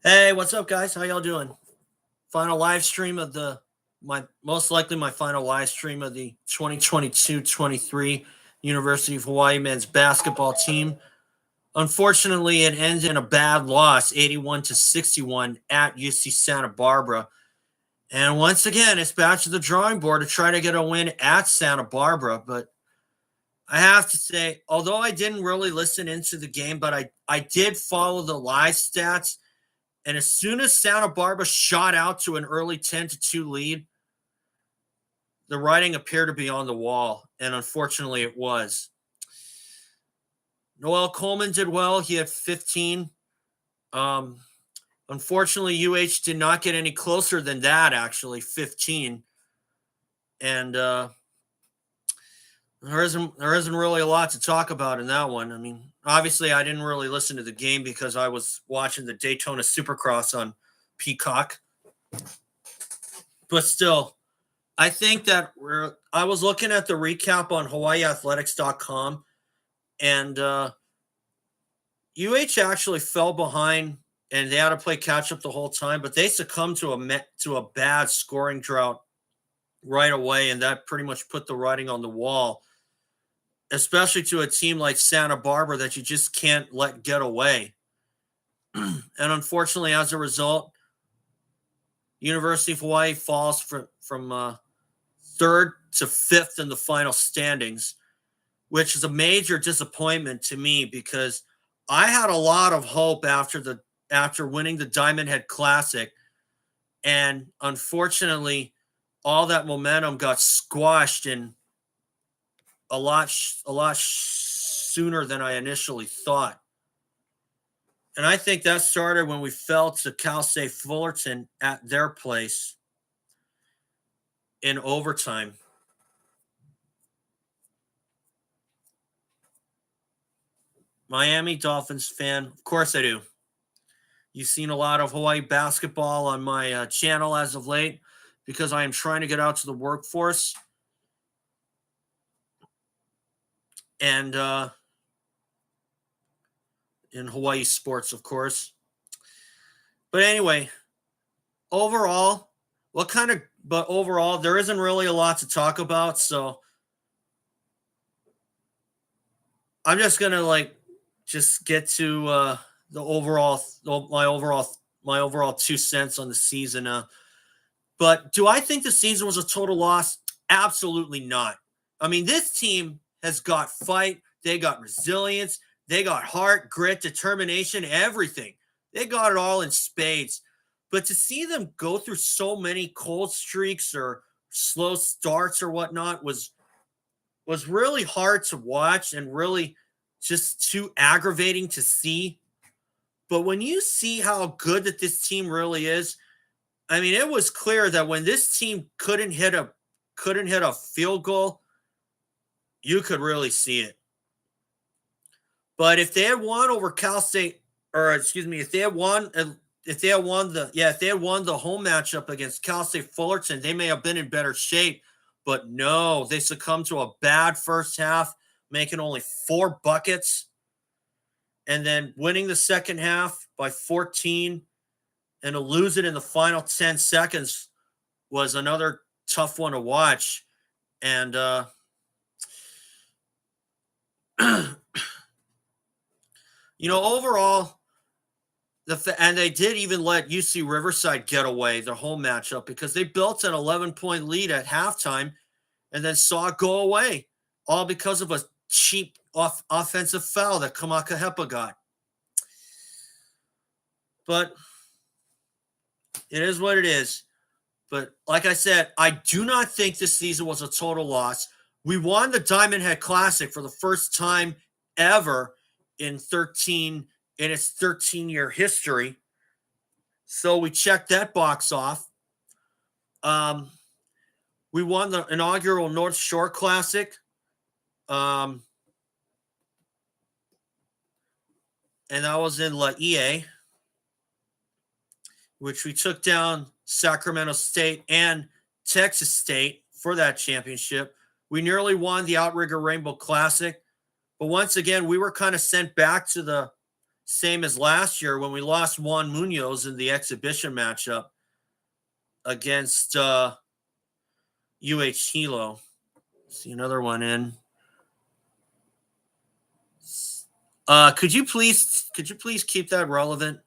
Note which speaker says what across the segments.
Speaker 1: Hey, what's up, guys? How y'all doing? Final live stream of my final live stream of the 2022-23 University of Hawaii men's basketball team. Unfortunately, it ends in a bad loss, 81-61 at UC Santa Barbara. And once again, it's back to the drawing board to try to get a win at Santa Barbara. But I have to say, although I didn't really listen into the game, but I did follow the live stats. And as soon as Santa Barbara shot out to an early 10-2 lead, the writing appeared to be on the wall. And unfortunately, it was. Noel Coleman did well. He had 15. Unfortunately, UH did not get any closer than that, actually, 15. And there isn't really a lot to talk about in that one. I mean, obviously, I didn't really listen to the game because I was watching the Daytona Supercross on Peacock. But still, I think that I was looking at the recap on HawaiiAthletics.com, and UH actually fell behind, and they had to play catch up the whole time. But they succumbed to a bad scoring drought right away, and that pretty much put the writing on the wall, especially to a team like Santa Barbara that you just can't let get away. And unfortunately, as a result, University of Hawaii falls from third to fifth in the final standings, which is a major disappointment to me because I had a lot of hope after winning the Diamond Head Classic, and unfortunately, all that momentum got squashed in a lot sooner than I initially thought. And I think that started when we fell to CS Fullerton at their place in overtime. Miami Dolphins fan, of course I do. You've seen a lot of Hawaii basketball on my channel as of late because I am trying to get out to the workforce. And in Hawaii sports, of course. But anyway, overall, there isn't really a lot to talk about. So I'm just going to just get to my overall 2 cents on the season. But do I think the season was a total loss? Absolutely not. I mean, this team has got fight. They got resilience. They got heart, grit, determination, everything. They got it all in spades. But to see them go through so many cold streaks or slow starts or whatnot was really hard to watch and really just too aggravating to see. But when you see how good that this team really is, I mean, it was clear that when this team couldn't hit a field goal, you could really see it. But if they had won over Cal State, if they had won the home matchup against Cal State Fullerton, they may have been in better shape. But no, they succumbed to a bad first half, making only 4 buckets, and then winning the second half by 14, and to lose it in the final 10 seconds was another tough one to watch. And overall, and they did even let UC Riverside get away their home matchup because they built an 11-point lead at halftime and then saw it go away, all because of a cheap offensive foul that Kamakahepa got. But it is what it is. But like I said, I do not think this season was a total loss. We won the Diamond Head Classic for the first time ever in its 13-year history. So we checked that box off. We won the inaugural North Shore Classic. And that was in Laie, which we took down Sacramento State and Texas State for that championship. We nearly won the Outrigger Rainbow Classic. But once again, we were kind of sent back to the same as last year when we lost Juan Munoz in the exhibition matchup against Hilo. See another one in. Could you please keep that relevant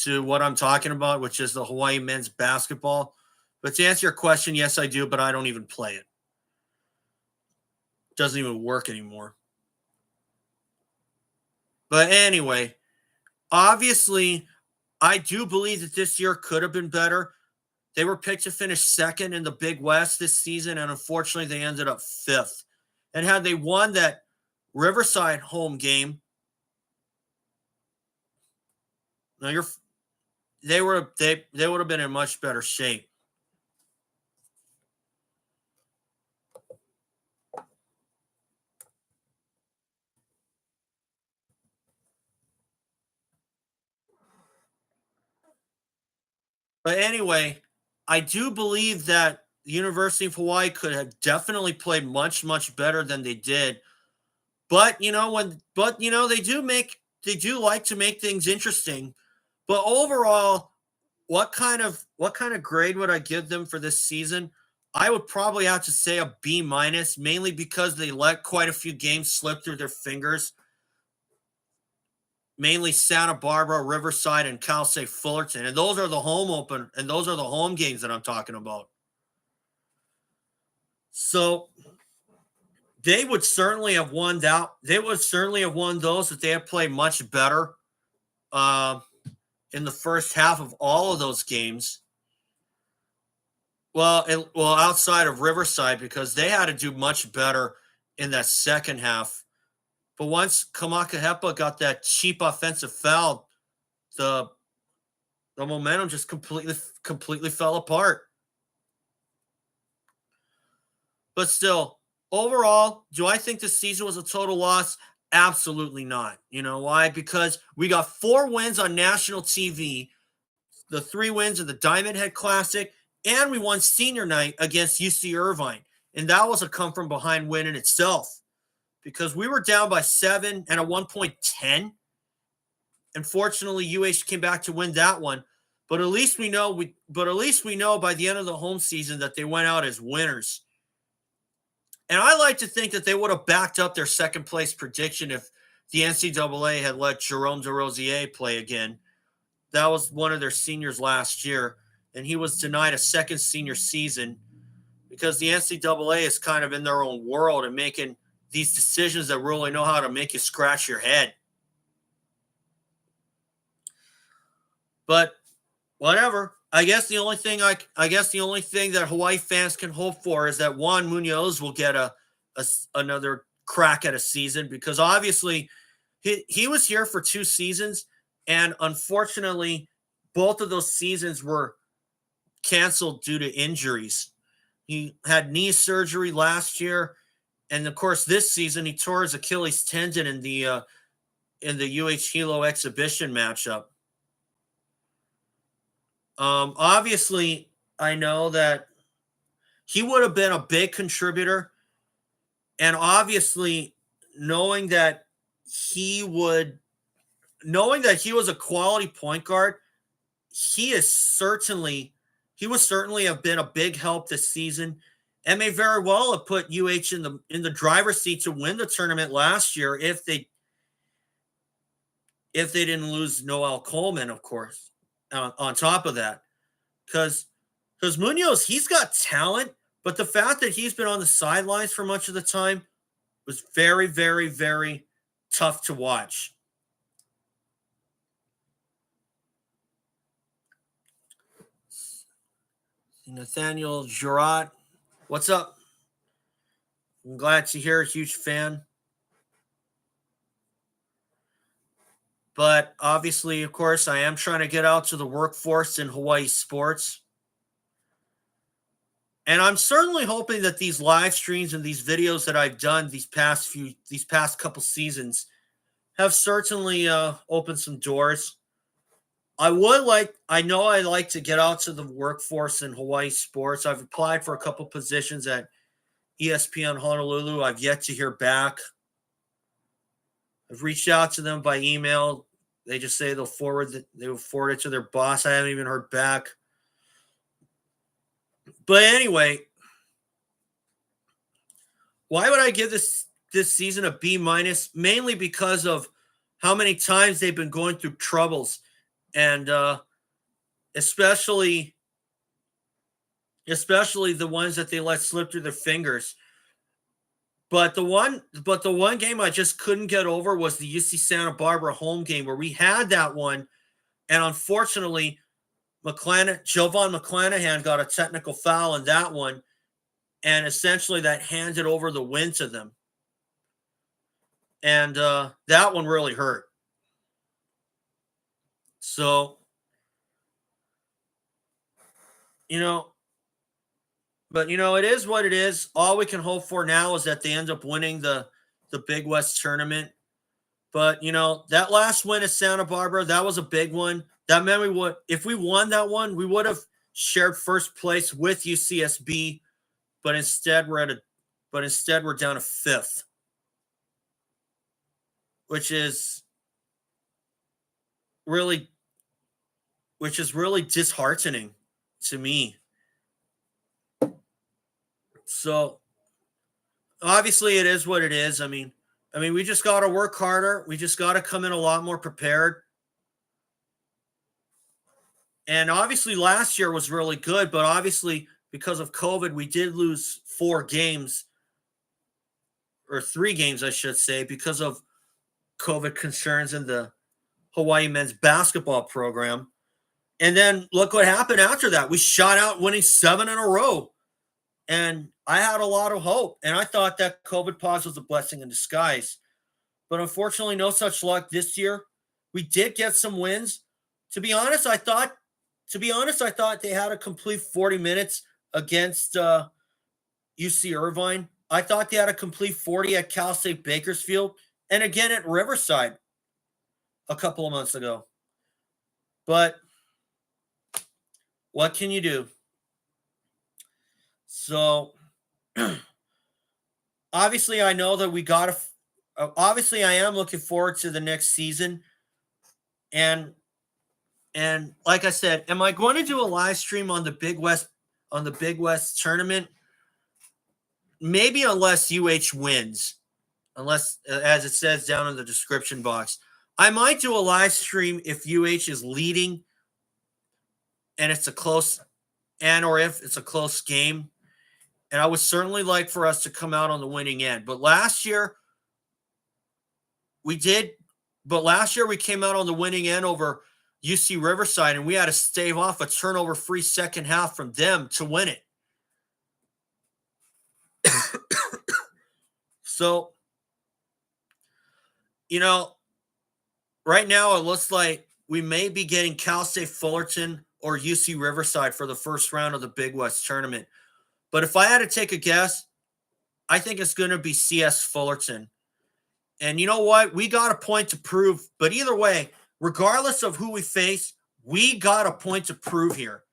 Speaker 1: to what I'm talking about, which is the Hawaii men's basketball? But to answer your question, yes, I do, but I don't even play it. Doesn't even work anymore. But anyway, obviously, I do believe that this year could have been better. They were picked to finish second in the Big West this season, and unfortunately, they ended up fifth. And had they won that Riverside home game, now they would have been in much better shape. But anyway, I do believe that the University of Hawaii could have definitely played much, much better than they did. But they do like to make things interesting. But overall, what kind of grade would I give them for this season? I would probably have to say a B minus, mainly because they let quite a few games slip through their fingers. Mainly Santa Barbara, Riverside, and CS Fullerton. And those are the home games that I'm talking about. So they would certainly have won that. They would certainly have won those if they had played much better in the first half of all of those games. Well, outside of Riverside, because they had to do much better in that second half. But once Kamakahepa got that cheap offensive foul, the momentum just completely fell apart. But still, overall, do I think the season was a total loss? Absolutely not. You know why? Because we got 4 wins on national TV, the 3 wins in the Diamond Head Classic, and we won senior night against UC Irvine. And that was a come from behind win in itself, because we were down by 7 and at one point 10. Unfortunately, UH came back to win that one. But at least we know by the end of the home season that they went out as winners. And I like to think that they would have backed up their second place prediction if the NCAA had let Jerome DeRosier play again. That was one of their seniors last year, and he was denied a second senior season because the NCAA is kind of in their own world and making these decisions that really know how to make you scratch your head. But whatever. I guess the only thing that Hawaii fans can hope for is that Juan Munoz will get another crack at a season, because obviously he was here for 2 seasons, and unfortunately both of those seasons were canceled due to injuries. He had knee surgery last year, and of course this season he tore his Achilles tendon in the Hilo exhibition matchup. Obviously, I know that he would have been a big contributor, and obviously knowing that he was a quality point guard, he would certainly have been a big help this season, and may very well have put UH in the driver's seat to win the tournament last year if they didn't lose Noel Coleman, of course. On top of that, because Munoz, he's got talent, but the fact that he's been on the sidelines for much of the time was very, very, very tough to watch. Nathaniel Girat, what's up? I'm glad to hear, a huge fan. But obviously, of course, I am trying to get out to the workforce in Hawaii sports. And I'm certainly hoping that these live streams and these videos that I've done these past couple seasons have certainly opened some doors. I like to get out to the workforce in Hawaii sports. I've applied for a couple positions at ESPN Honolulu. I've yet to hear back. I've reached out to them by email. They just say they will forward it to their boss. I haven't even heard back. But anyway, why would I give this season a B-? Mainly because of how many times they've been going through troubles, and especially the ones that they let slip through their fingers. But the one game I just couldn't get over was the UC Santa Barbara home game, where we had that one, and unfortunately, Jovan McClanahan got a technical foul in that one, and essentially that handed over the win to them. And that one really hurt. So, but it is what it is. All we can hope for now is that they end up winning the Big West tournament. But that last win at Santa Barbara, that was a big one. That meant if we won that one, we would have shared first place with UCSB. But instead we're down to 5th, which is really disheartening to me. So obviously it is what it is. I mean, we just got to work harder. We just got to come in a lot more prepared. And obviously last year was really good, but obviously because of COVID, we did lose 4 games, or 3 games, I should say, because of COVID concerns in the Hawaii men's basketball program. And then look what happened after that. We shot out winning 7 in a row. And I had a lot of hope, and I thought that COVID pause was a blessing in disguise. But unfortunately, no such luck this year. We did get some wins. To be honest, I thought they had a complete 40 minutes against UC Irvine. I thought they had a complete 40 at Cal State Bakersfield, and again at Riverside a couple of months ago. But what can you do? So, obviously, I know that we got to. Obviously, I am looking forward to the next season, and like I said, am I going to do a live stream on the Big West tournament? Maybe, unless UH wins, unless, as it says down in the description box, I might do a live stream if UH is leading, and it's a close, or if it's a close game. And I would certainly like for us to come out on the winning end. But last year we did. But last year we came out on the winning end over UC Riverside, and we had to stave off a turnover-free second half from them to win it. So, right now it looks like we may be getting Cal State Fullerton or UC Riverside for the first round of the Big West tournament. But if I had to take a guess, I think it's going to be CS Fullerton. And you know what? We got a point to prove. But either way, regardless of who we face, we got a point to prove here.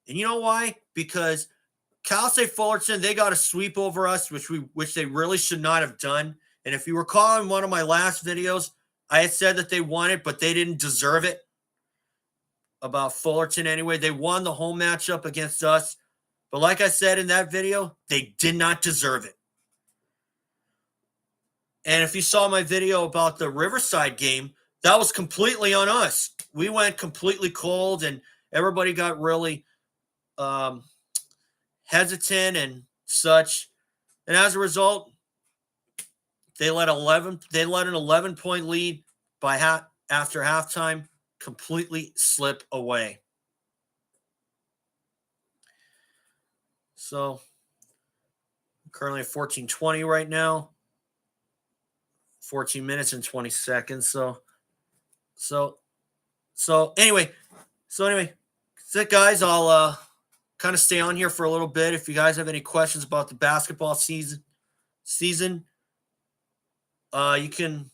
Speaker 1: And you know why? Because Cal State Fullerton, they got a sweep over us, which they really should not have done. And if you recall in one of my last videos, I had said that they won it, but they didn't deserve it. About Fullerton anyway. They won the home matchup against us. But like I said in that video, they did not deserve it. And if you saw my video about the Riverside game, that was completely on us. We went completely cold, and everybody got really hesitant and such. And as a result, they let an 11-point lead after halftime completely slip away. So, I'm currently at 14:20 right now. 14 minutes and 20 seconds. So anyway, that's it, guys. I'll kind of stay on here for a little bit. If you guys have any questions about the basketball season, you can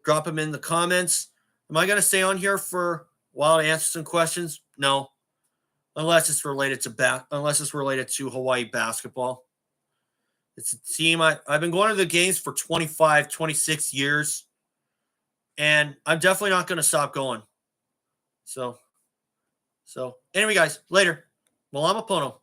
Speaker 1: drop them in the comments. Am I going to stay on here for a while to answer some questions? No. Unless it's related to Hawaii basketball. It's a team. I've been going to the games for 25, 26 years. and I'm definitely not going to stop going. So anyway, guys, later. Malama Pono.